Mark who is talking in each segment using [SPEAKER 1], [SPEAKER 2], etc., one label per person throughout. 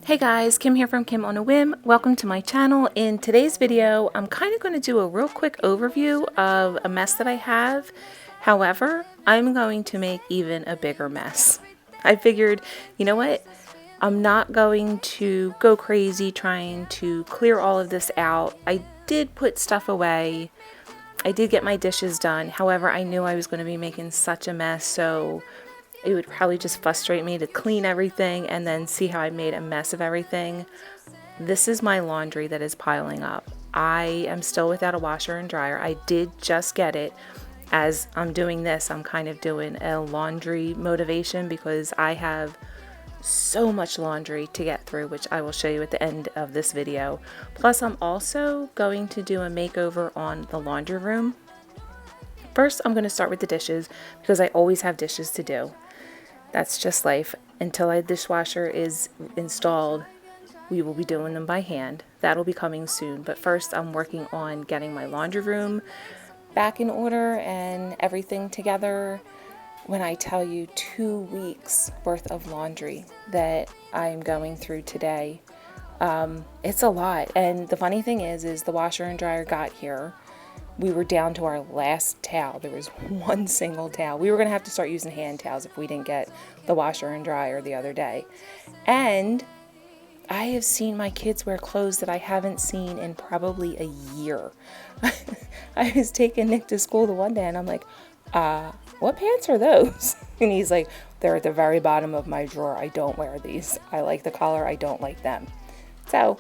[SPEAKER 1] Hey guys, Kim here from Kim on a Whim. Welcome to my channel. In today's video, I'm kind of going to do a real quick overview of a mess that I have. However, I'm going to make even a bigger mess. I figured, you know what? I'm not going to go crazy trying to clear all of this out. I did put stuff away. I did get my dishes done. However, I knew I was going to be making such a mess, so it would probably just frustrate me to clean everything and then see how I made a mess of everything. This is my laundry that is piling up. I am still without a washer and dryer. I did just get it. As I'm doing this, I'm kind of doing a laundry motivation because I have so much laundry to get through, which I will show you at the end of this video. Plus, I'm also going to do a makeover on the laundry room. First, I'm going to start with the dishes because I always have dishes to do. That's just life. Until a dishwasher is installed, we will be doing them by hand. That'll be coming soon. But first, I'm working on getting my laundry room back in order and everything together. When I tell you 2 weeks worth of laundry that I'm going through today, it's a lot. And the funny thing is the washer and dryer got here. We were down to our last towel. There was one single towel. We were going to have to start using hand towels if we didn't get the washer and dryer the other day. And I have seen my kids wear clothes that I haven't seen in probably a year. I was taking Nick to school the one day and I'm like, what pants are those? And he's like, they're at the very bottom of my drawer. I don't wear these. I like the color. I don't like them. So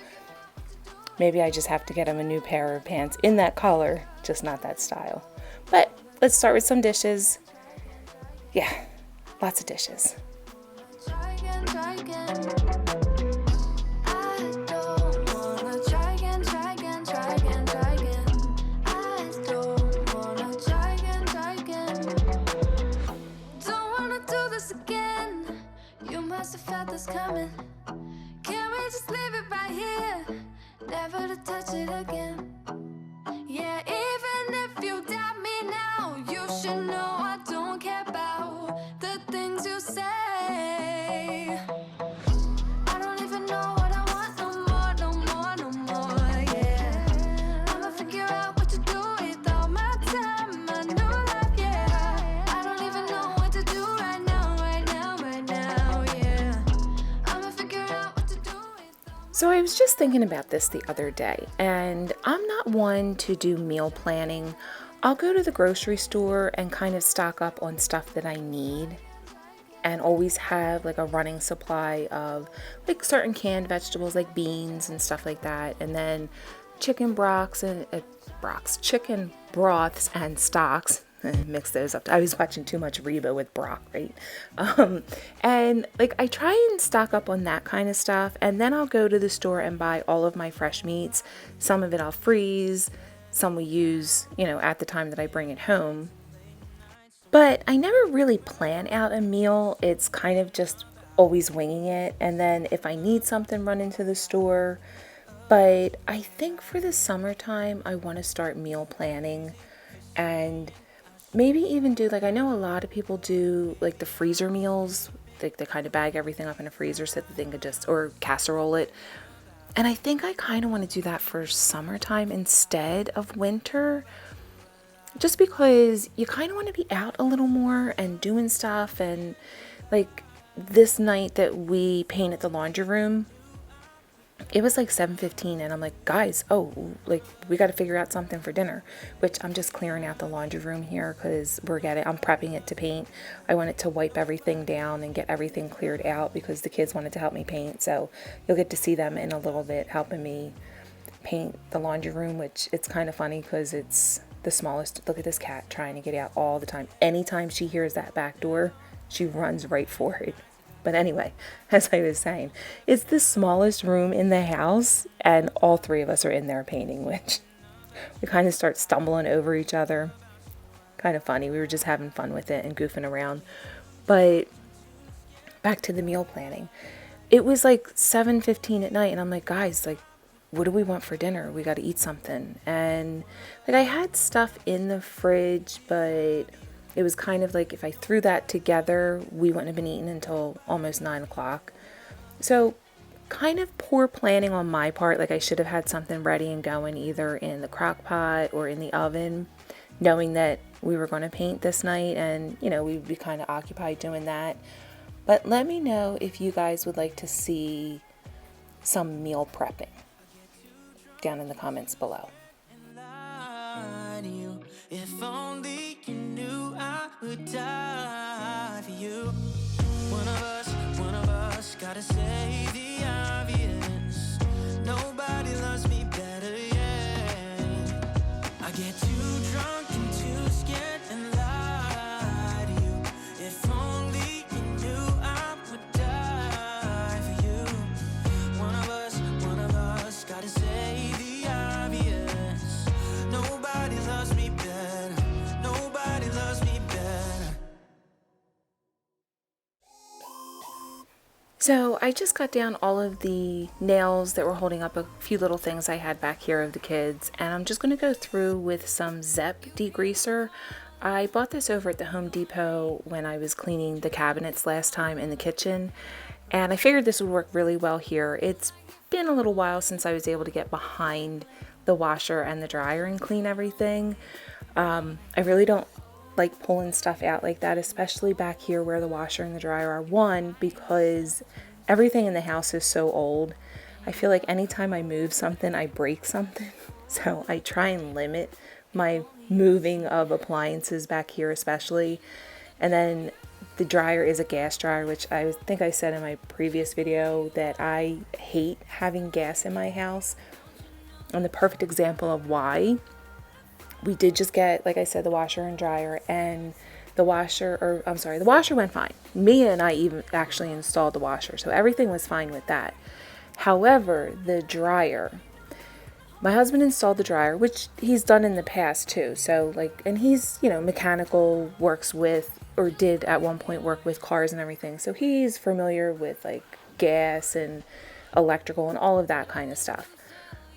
[SPEAKER 1] maybe I just have to get him a new pair of pants in that color, just not that style. But let's start with some dishes. Yeah, lots of dishes.
[SPEAKER 2] Coming. Can we just leave it right here? Never to touch it again. Yeah, even if you doubt me now, you should know I don't care about the things you say. I don't even know what I want no more, no more, no more, yeah. I'ma figure out what to do with all my time, my new life, yeah. I don't even know what to do right now, right now, right now, yeah. I'ma figure out what to do with.
[SPEAKER 1] So I was just thinking about this the other day, and I'm not one to do meal planning. I'll go to the grocery store and kind of stock up on stuff that I need and always have like a running supply of like certain canned vegetables like beans and stuff like that, and then chicken broths and chicken broths and stocks. Mix those up. I was watching too much Reba with Brock, right? And like I try and stock up on that kind of stuff, and then I'll go to the store and buy all of my fresh meats. Some of it I'll freeze, some we use, at the time that I bring it home. But I never really plan out a meal. It's kind of just always winging it, and then if I need something, run into the store. But I think for the summertime, I want to start meal planning and maybe even do, like, I know a lot of people do like the freezer meals. They kind of bag everything up in a freezer so that they can just, or casserole it. And I think I kind of want to do that for summertime instead of winter. Just because you kind of want to be out a little more and doing stuff. And like this night that we painted the laundry room, it was like 7:15 and I'm like, guys, like we got to figure out something for dinner, which I'm just clearing out the laundry room here because I'm prepping it to paint. I wanted to wipe everything down and get everything cleared out because the kids wanted to help me paint. So you'll get to see them in a little bit helping me paint the laundry room, which it's kind of funny because it's the smallest. Look at this cat trying to get out all the time. Anytime she hears that back door, she runs right for it. But anyway, as I was saying, it's the smallest room in the house and all three of us are in there painting, which we kind of start stumbling over each other. Kind of funny. We were just having fun with it and goofing around. But back to the meal planning. It was like 7:15 at night and I'm like, guys, like, what do we want for dinner? We got to eat something. And like I had stuff in the fridge, but it was kind of like if I threw that together, we wouldn't have been eating until almost 9 o'clock. So kind of poor planning on my part. Like I should have had something ready and going either in the crock pot or in the oven, knowing that we were going to paint this night and, we'd be kind of occupied doing that. But let me know if you guys would like to see some meal prepping down in the comments below.
[SPEAKER 2] If only you knew I would die for you. One of us gotta say the obvious. Nobody loves me better, yeah. I get too drunk and too scared and lie to you. If only you knew I would die for you. One of us gotta say the obvious. Nobody loves me better. Nobody loves me better.
[SPEAKER 1] So I just got down all of the nails that were holding up a few little things I had back here of the kids, and I'm just going to go through with some Zep degreaser. I bought this over at the Home Depot when I was cleaning the cabinets last time in the kitchen, and I figured this would work really well here. It's been a little while since I was able to get behind the washer and the dryer and clean everything. I really don't like pulling stuff out like that, especially back here where the washer and the dryer are. One, because everything in the house is so old. I feel like anytime I move something, I break something. So I try and limit my moving of appliances back here especially. And then the dryer is a gas dryer, which I think I said in my previous video that I hate having gas in my house. And the perfect example of why, we did just get, like I said, the washer and dryer, and the washer went fine. Mia and I even actually installed the washer, so everything was fine with that. However, the dryer, my husband installed the dryer, which he's done in the past too. So and he's, mechanical, works with, or did at one point work with cars and everything. So he's familiar with gas and electrical and all of that kind of stuff.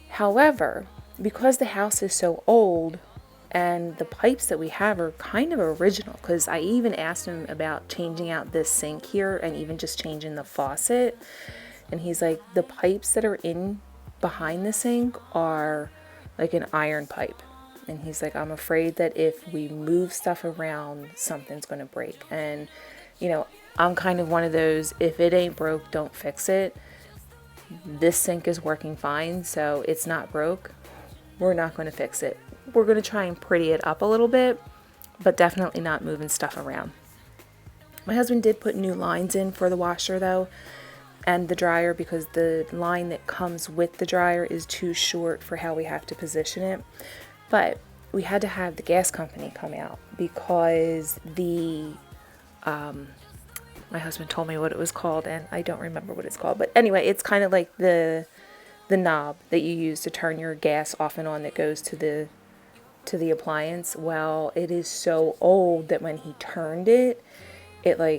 [SPEAKER 1] However, because the house is so old, and the pipes that we have are kind of original, because I even asked him about changing out this sink here and even just changing the faucet. And he's like, the pipes that are in behind the sink are like an iron pipe. And he's like, I'm afraid that if we move stuff around, something's going to break. And, I'm kind of one of those, if it ain't broke, don't fix it. This sink is working fine, so it's not broke. We're not going to fix it. We're going to try and pretty it up a little bit, but definitely not moving stuff around. My husband did put new lines in for the washer though, and the dryer, because the line that comes with the dryer is too short for how we have to position it. But we had to have the gas company come out because my husband told me what it was called and I don't remember what it's called. But anyway, it's kind of like the knob that you use to turn your gas off and on that goes to the appliance. Well, it is so old that when he turned it, it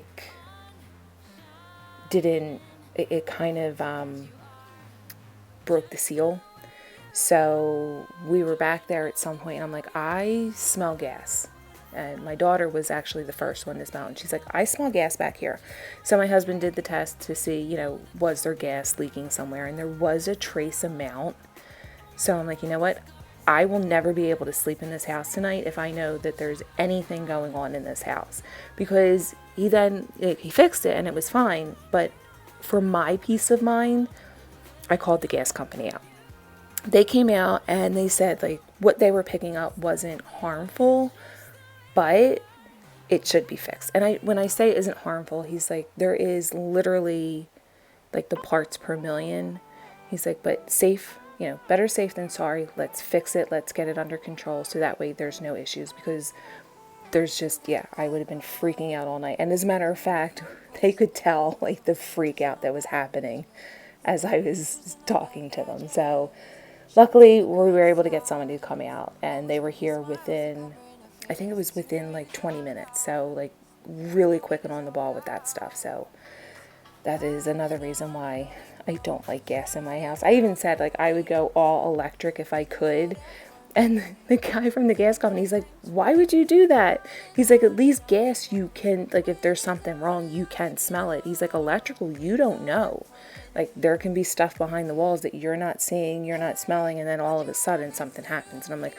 [SPEAKER 1] kind of broke the seal. So we were back there at some point and I'm like, I smell gas. And my daughter was actually the first one to smell it. And she's like, I smell gas back here. So my husband did the test to see, was there gas leaking somewhere? And there was a trace amount. So I'm like, you know what? I will never be able to sleep in this house tonight if I know that there's anything going on in this house. Because he fixed it and it was fine. But for my peace of mind, I called the gas company out. They came out and they said what they were picking up wasn't harmful, but it should be fixed. And when I say it isn't harmful, he's like, there is literally the parts per million. He's like, but safe, better safe than sorry. Let's fix it. Let's get it under control. So that way there's no issues, because there's just, I would have been freaking out all night. And as a matter of fact, they could tell the freak out that was happening as I was talking to them. So luckily we were able to get somebody to come out, and they were here within, I think it was within 20 minutes. So really quick and on the ball with that stuff. So that is another reason why I don't like gas in my house. I even said I would go all electric if I could, And the guy from the gas company, he's like, why would you do that? He's like, at least gas, you can, like, if there's something wrong, you can smell it. He's like, electrical, you don't know. Like, there can be stuff behind the walls that you're not seeing, you're not smelling, and then all of a sudden something happens. And I'm like,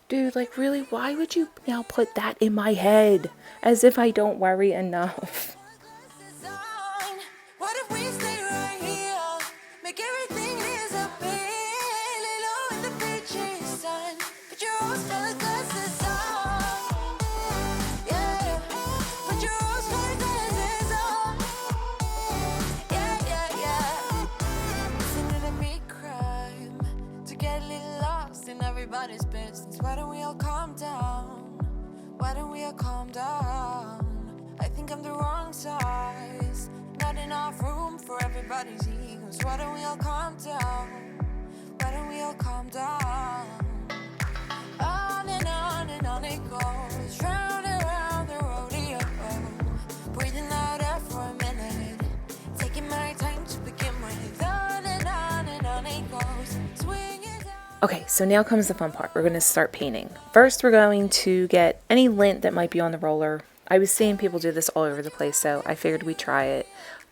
[SPEAKER 1] dude, like, really, why would you now put that in my head? As if I don't worry enough.
[SPEAKER 2] What if we stay right here? Make everything disappear. Lay low in the beaches, sun. Put your rose-colored glasses on. Yeah. Put your rose-colored glasses on. Yeah, yeah, yeah. Isn't it a me crime to get a little lost in everybody's business? Why don't we all calm down? Why don't we all calm down? I think I'm the wrong size. Not enough room for everybody's egos. Why don't we all calm down? Why don't we all calm down? And on it goes. Round and round the rodeo. Breathing out air for a minute. Taking my time to begin with. On and on it goes. Swing it down.
[SPEAKER 1] Okay, so now comes the fun part. We're going to start painting. First, we're going to get any lint that might be on the roller. I was seeing people do this all over the place, so I figured we'd try it.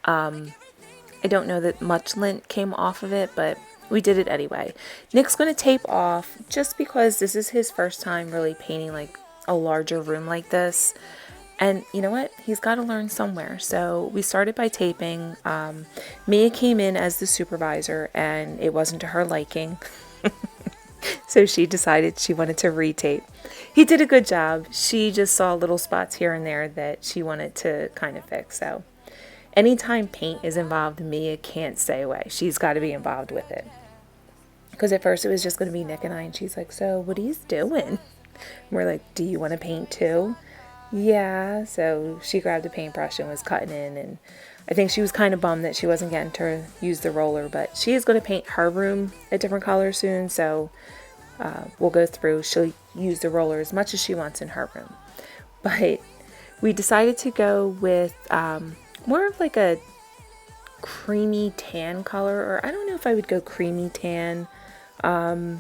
[SPEAKER 1] I don't know that much lint came off of it, but we did it anyway. Nick's going to tape off just because this is his first time really painting like a larger room like this. And you know what? He's got to learn somewhere. So we started by taping. Mia came in as the supervisor, and it wasn't to her liking. So she decided she wanted to retape. He did a good job. She just saw little spots here and there that she wanted to kind of fix. So anytime paint is involved, Mia can't stay away. She's got to be involved with it. Because at first it was just going to be Nick and I, and she's like, so what are you doing? And we're like, do you want to paint too? Yeah. So she grabbed a paintbrush and was cutting in, and I think she was kind of bummed that she wasn't getting to use the roller, but she is going to paint her room a different color soon, so we'll go through. She'll use the roller as much as she wants in her room. But we decided to go with more of like a creamy tan color, or I don't know if I would go creamy tan. The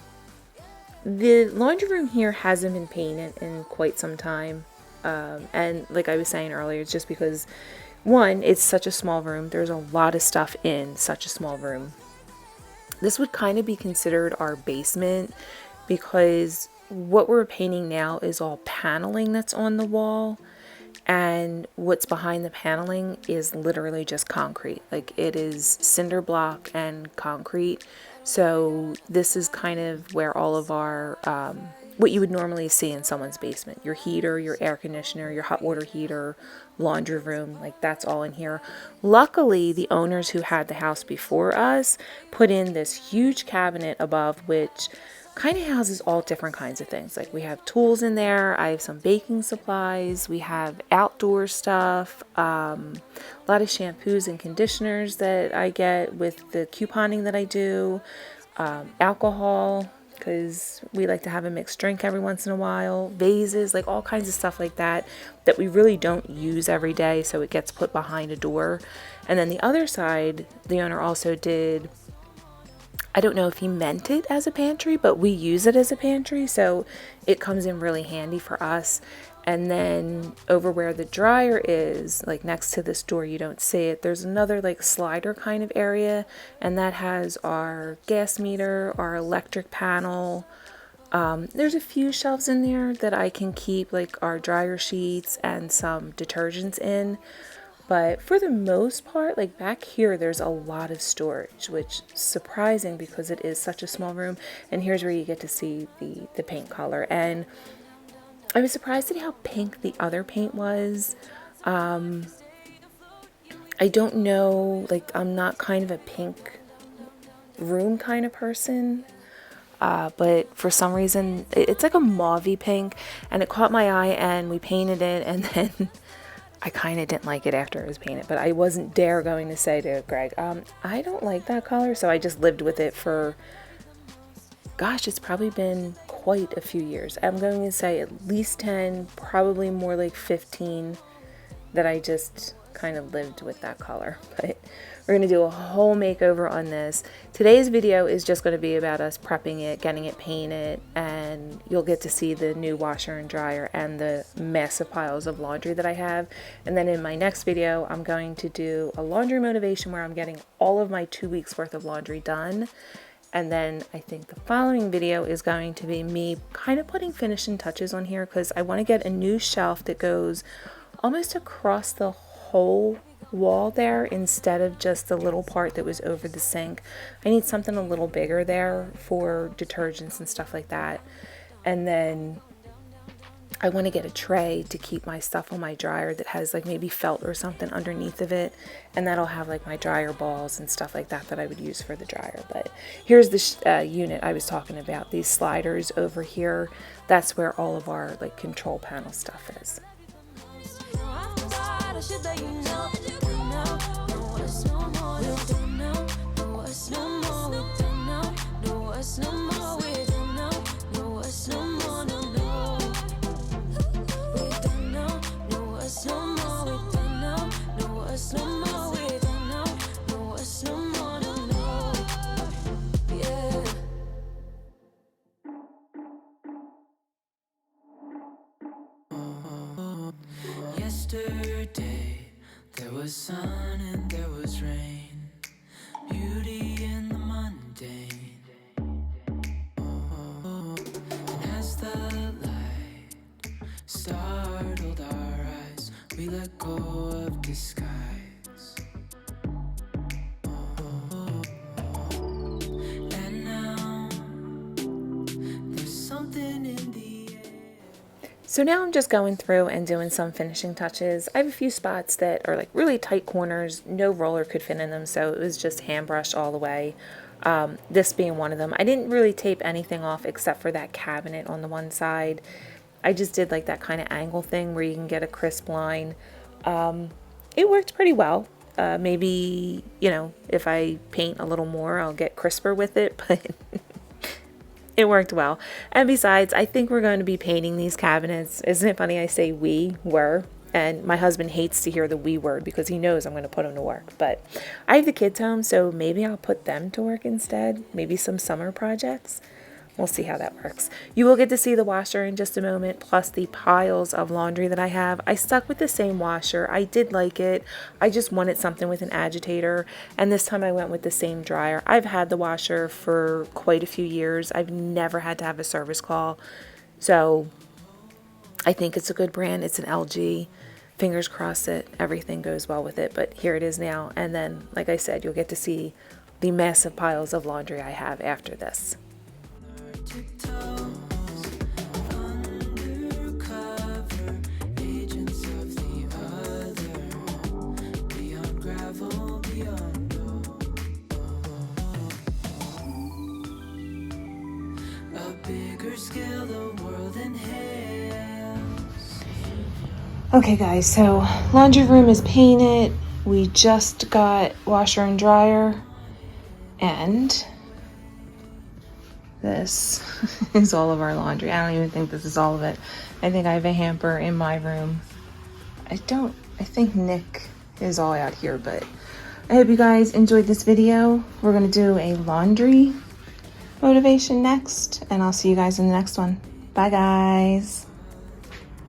[SPEAKER 1] laundry room here hasn't been painted in quite some time. And like I was saying earlier, it's just because, one, it's such a small room. There's a lot of stuff in such a small room. This would kind of be considered our basement because what we're painting now is all paneling that's on the wall. And what's behind the paneling is literally just concrete. Like, it is cinder block and concrete. So this is kind of where all of our, what you would normally see in someone's basement. Your heater, your air conditioner, your hot water heater, laundry room, like that's all in here. Luckily, the owners who had the house before us put in this huge cabinet above, which kind of houses all different kinds of things. Like, we have tools in there. I have some baking supplies. We have outdoor stuff. A lot of shampoos and conditioners that I get with the couponing that I do. Alcohol, because we like to have a mixed drink every once in a while. Vases, like all kinds of stuff like that that we really don't use every day, so it gets put behind a door. And then the other side, the owner also did, I don't know if he meant it as a pantry, but we use it as a pantry, so it comes in really handy for us. And then over where the dryer is, like next to this door, you don't see it, there's another like slider kind of area, and that has our gas meter, our electric panel. There's a few shelves in there that I can keep like our dryer sheets and some detergents in. But for the most part, like back here, there's a lot of storage, which is surprising because it is such a small room. And here's where you get to see the paint color. And I was surprised at how pink the other paint was. I don't know, like I'm not kind of a pink room kind of person. But for some reason, it's like a mauvey pink, and it caught my eye, and we painted it, and then I kind of didn't like it after it was painted, but I wasn't going to say to Greg, I don't like that color, so I just lived with it for, gosh, it's probably been quite a few years. I'm going to say at least 10, probably more like 15, that I just kind of lived with that color. But we're going to do a whole makeover on this. Today's video is just going to be about us prepping it, getting it painted, and you'll get to see the new washer and dryer and the massive piles of laundry that I have. And then in my next video, I'm going to do a laundry motivation where I'm getting all of my 2 weeks worth of laundry done. And then I think the following video is going to be me kind of putting finishing touches on here, because I want to get a new shelf that goes almost across the whole wall there instead of just the little part that was over the sink. I need something a little bigger there for detergents and stuff like that. And then I want to get a tray to keep my stuff on my dryer that has like maybe felt or something underneath of it, and that'll have like my dryer balls and stuff like that I would use for the dryer. But here's the unit I was talking about, these sliders over here. That's where all of our like control panel stuff is.
[SPEAKER 2] Yesterday, there was sun and there was rain, beauty in the mundane. And as the light startled our eyes, we let go of disguise. And now, there's something in the air.
[SPEAKER 1] So now I'm just going through and doing some finishing touches. I have a few spots that are like really tight corners. No roller could fit in them, so it was just hand brush all the way. This being one of them. I didn't really tape anything off except for that cabinet on the one side. I just did like that kind of angle thing where you can get a crisp line. It worked pretty well. Maybe, you know, if I paint a little more, I'll get crisper with it, but it worked well. And besides, I think we're going to be painting these cabinets. Isn't it funny I say we were? And my husband hates to hear the we word because he knows I'm going to put them to work. But I have the kids home, so maybe I'll put them to work instead. Maybe some summer projects. We'll see how that works. You will get to see the washer in just a moment, plus the piles of laundry that I have. I stuck with the same washer. I did like it. I just wanted something with an agitator, and this time I went with the same dryer. I've had the washer for quite a few years. I've never had to have a service call, so I think it's a good brand. It's an LG. Fingers crossed that everything goes well with it, but here it is now. And then, like I said, you'll get to see the massive piles of laundry I have after this. Okay guys, so laundry room is painted. We just got washer and dryer, and this is all of our laundry. I don't even think this is all of it. I think I have a hamper in my room. I think Nick is all out here, but I hope you guys enjoyed this video. We're gonna do a laundry motivation next, and I'll see you guys in the next one. Bye guys.